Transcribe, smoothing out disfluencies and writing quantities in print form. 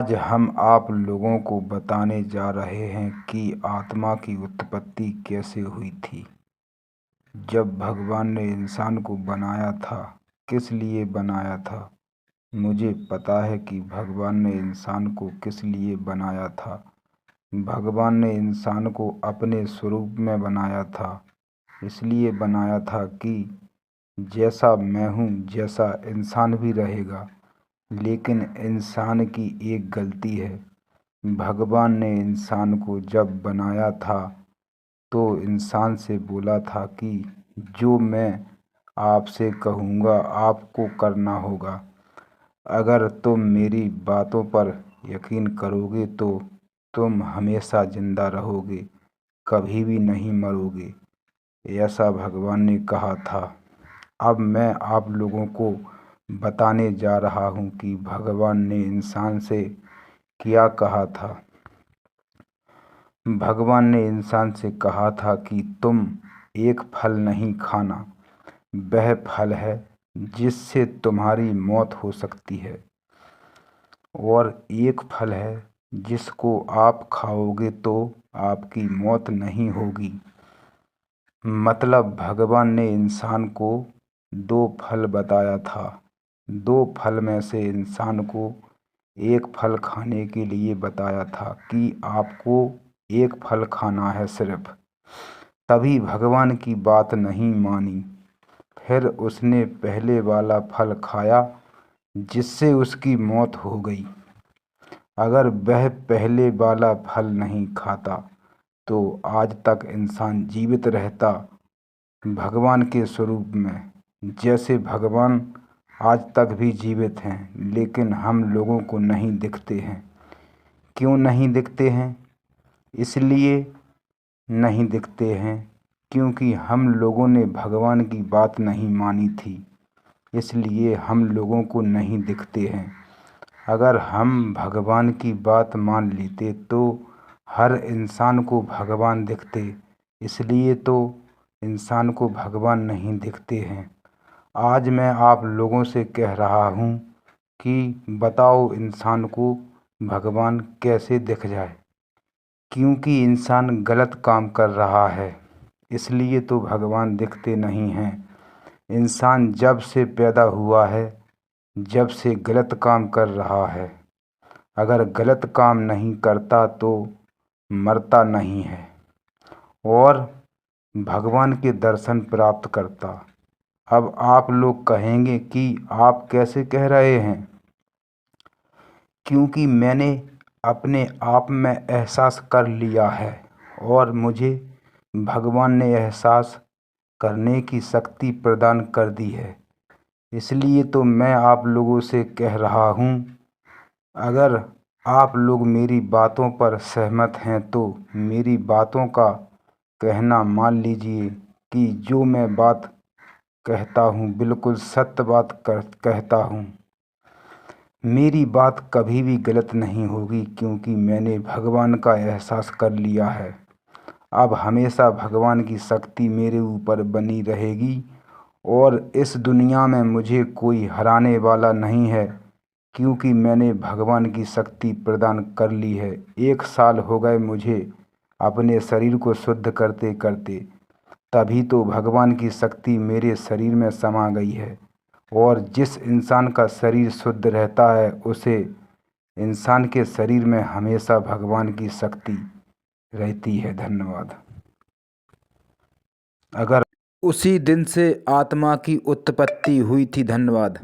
आज हम आप लोगों को बताने जा रहे हैं कि आत्मा की उत्पत्ति कैसे हुई थी। जब भगवान ने इंसान को बनाया था, किस लिए बनाया था? मुझे पता है कि भगवान ने इंसान को किस लिए बनाया था। भगवान ने इंसान को अपने स्वरूप में बनाया था। इसलिए बनाया था कि जैसा मैं हूँ, जैसा इंसान भी रहेगा। लेकिन इंसान की एक गलती है। भगवान ने इंसान को जब बनाया था तो इंसान से बोला था कि जो मैं आपसे कहूँगा आपको करना होगा। अगर तुम मेरी बातों पर यकीन करोगे तो तुम हमेशा जिंदा रहोगे, कभी भी नहीं मरोगे, ऐसा भगवान ने कहा था। अब मैं आप लोगों को बताने जा रहा हूँ कि भगवान ने इंसान से क्या कहा था। भगवान ने इंसान से कहा था कि तुम एक फल नहीं खाना। वह फल है जिससे तुम्हारी मौत हो सकती है, और एक फल है जिसको आप खाओगे तो आपकी मौत नहीं होगी। मतलब भगवान ने इंसान को दो फल बताया था। दो फल में से इंसान को एक फल खाने के लिए बताया था कि आपको एक फल खाना है सिर्फ। तभी भगवान की बात नहीं मानी। फिर उसने पहले वाला फल खाया जिससे उसकी मौत हो गई। अगर वह पहले वाला फल नहीं खाता तो आज तक इंसान जीवित रहता भगवान के स्वरूप में। जैसे भगवान आज तक भी जीवित हैं, लेकिन हम लोगों को नहीं दिखते हैं। क्यों नहीं दिखते हैं? इसलिए नहीं दिखते हैं क्योंकि हम लोगों ने भगवान की बात नहीं मानी थी, इसलिए हम लोगों को नहीं दिखते हैं। अगर हम भगवान की बात मान लेते तो हर इंसान को भगवान दिखते, इसलिए तो इंसान को भगवान नहीं दिखते हैं। आज मैं आप लोगों से कह रहा हूँ कि बताओ इंसान को भगवान कैसे दिख जाए। क्योंकि इंसान गलत काम कर रहा है, इसलिए तो भगवान दिखते नहीं हैं। इंसान जब से पैदा हुआ है, जब से गलत काम कर रहा है। अगर गलत काम नहीं करता तो मरता नहीं है और भगवान के दर्शन प्राप्त करता। अब आप लोग कहेंगे कि आप कैसे कह रहे हैं? क्योंकि मैंने अपने आप में एहसास कर लिया है और मुझे भगवान ने एहसास करने की शक्ति प्रदान कर दी है। इसलिए तो मैं आप लोगों से कह रहा हूँ, अगर आप लोग मेरी बातों पर सहमत हैं तो मेरी बातों का कहना मान लीजिए कि जो मैं बात कहता हूँ बिल्कुल सत्य बात कहता हूँ। मेरी बात कभी भी गलत नहीं होगी क्योंकि मैंने भगवान का एहसास कर लिया है। अब हमेशा भगवान की शक्ति मेरे ऊपर बनी रहेगी और इस दुनिया में मुझे कोई हराने वाला नहीं है, क्योंकि मैंने भगवान की शक्ति प्रदान कर ली है। 1 साल हो गए मुझे अपने शरीर को शुद्ध करते करते, तभी तो भगवान की शक्ति मेरे शरीर में समा गई है। और जिस इंसान का शरीर शुद्ध रहता है उसे इंसान के शरीर में हमेशा भगवान की शक्ति रहती है। धन्यवाद। अगर उसी दिन से आत्मा की उत्पत्ति हुई थी। धन्यवाद।